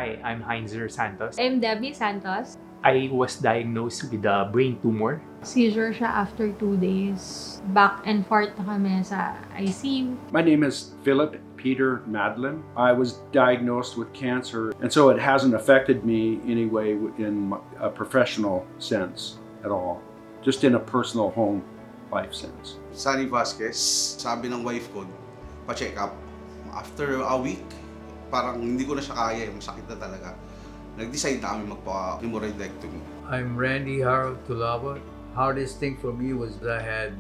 Hi, I'm Heinzer Santos. I'm Debbie Santos. I was diagnosed with a brain tumor. Seizure siya after 2 days. Back and forth na kami sa ICU. My name is Philip Peter Madlin. I was diagnosed with cancer, and so it hasn't affected me anyway in a professional sense at all, just in a personal home life sense. Sunny Vasquez, sabi ng wife ko, pa-check up. After a week, parang hindi ko na siya kaya, masakit na talaga. Nag-decide na kami magpa-hemorrhoidectomy. I'm Randy Harold Tulabot. Hardest thing for me was that I had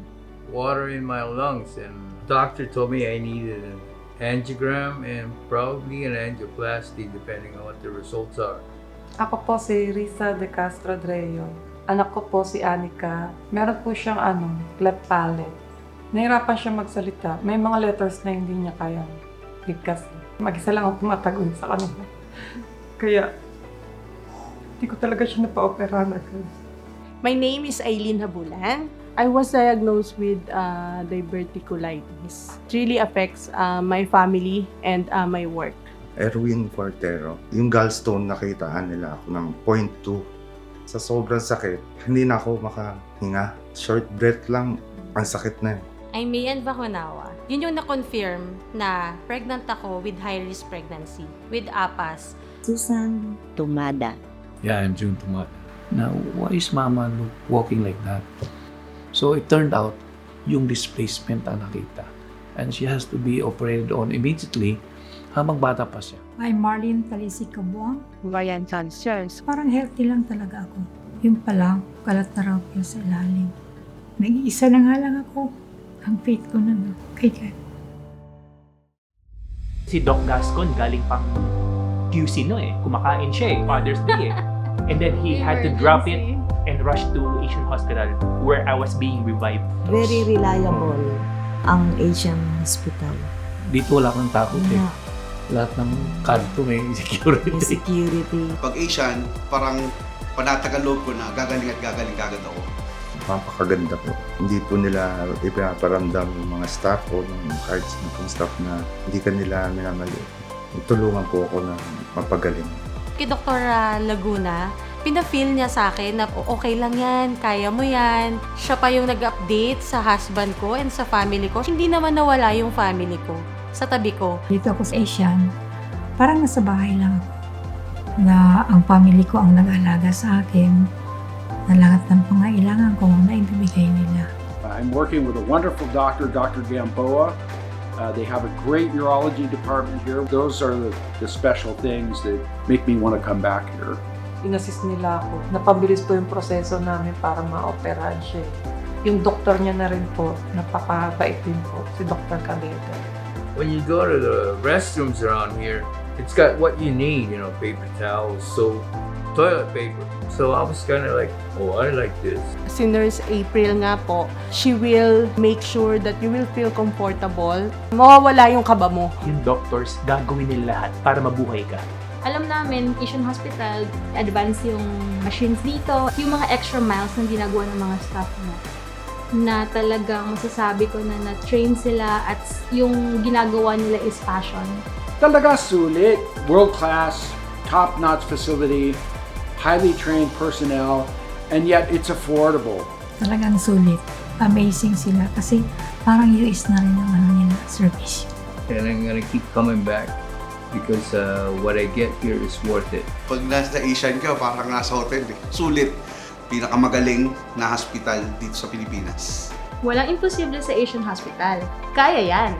water in my lungs, and doctor told me I needed an angiogram and probably an angioplasty depending on what the results are. Ako po si Risa de Castro Dreo. Anak ko po si Anika. Meron po siyang cleft palate. Nahirapan siya magsalita. May mga letters na hindi niya kayang bigkas. Mag-isa lang ako tumatagon sa kanila. Kaya, hindi ko talaga siya napa-operahan agad. My name is Aileen Habulan. I was diagnosed with diverticulitis. It really affects my family and my work. Erwin Fortero. Yung gallstone, nakitaan nila ako ng 0.2. Sa sobrang sakit, hindi na ako makahinga. Short breath lang, ang sakit na. I'm Mayan Baconawa. Yun yung na-confirm na pregnant ako with high-risk pregnancy, with APAS. Susan Tumada. Yeah, I'm June Tumada. Now, why is Mama walking like that? So it turned out, yung displacement ang nakita. And she has to be operated on immediately habang bata pa siya. I'm Marlene Talisi Cabuang. Variant cancers. Parang healthy lang talaga ako. Yung pala, kalat na raw yun sa ilalim. Nag-iisa na nga lang ako. Ang faith ko na kay God. Si Doc Gascon galing pang QC kumakain siya Father's Day And then he had to drop it and rush to Asian Hospital where I was being revived. Very reliable ang Asian Hospital. Dito wala kang takot Lahat ng kanto may security. May security. Pag Asian, parang panatagal loob ko na gagaling at gagaling kagad ako. Napakaganda po. Hindi po nila ipinaparamdam yung mga staff o yung kahit ng staff na hindi ka nila minamali. Tulungan po ako na mapagaling. Kay Dr. Laguna, pina-feel niya sa akin na okay lang yan, kaya mo yan. Siya pa yung nag-update sa husband ko and sa family ko. Hindi naman nawala yung family ko sa tabi ko. Dito ako sa Asian, parang nasa bahay lang ako. Na ang family ko ang nag-alaga sa akin. Na lahat ng pangailangan ko na ibibigay nila. I'm working with a wonderful doctor, Dr. Gamboa. They have a great urology department here. Those are the special things that make me want to come back here. Inassist nila ako. Napabilis po yung proseso namin para ma-operahan siya. Yung doktor niya na rin po, napakabait din po, si Dr. Caleta. When you go to the restrooms around here, it's got what you need, paper towels, soap, toilet paper. So I was kind of like, oh, I like this. Si Nurse April nga po, she will make sure that you will feel comfortable. Mawawala yung kaba mo. Yung doctors, gagawin nila lahat para mabuhay ka. Alam namin, Asian Hospital, advance yung machines dito. Yung mga extra miles na ginagawa ng mga staff mo na talagang masasabi ko na na-train sila at yung ginagawa nila is passion. Talaga sulit, world-class, top-notch facility, highly trained personnel, and yet it's affordable. Talagang sulit. Amazing sila kasi parang US na rin ang nila service. And I'm gonna keep coming back because what I get here is worth it. Pag nasa Asian ka, parang nasa hotel Sulit. Pinakamagaling na hospital dito sa Pilipinas. Walang imposible sa Asian Hospital. Kaya yan!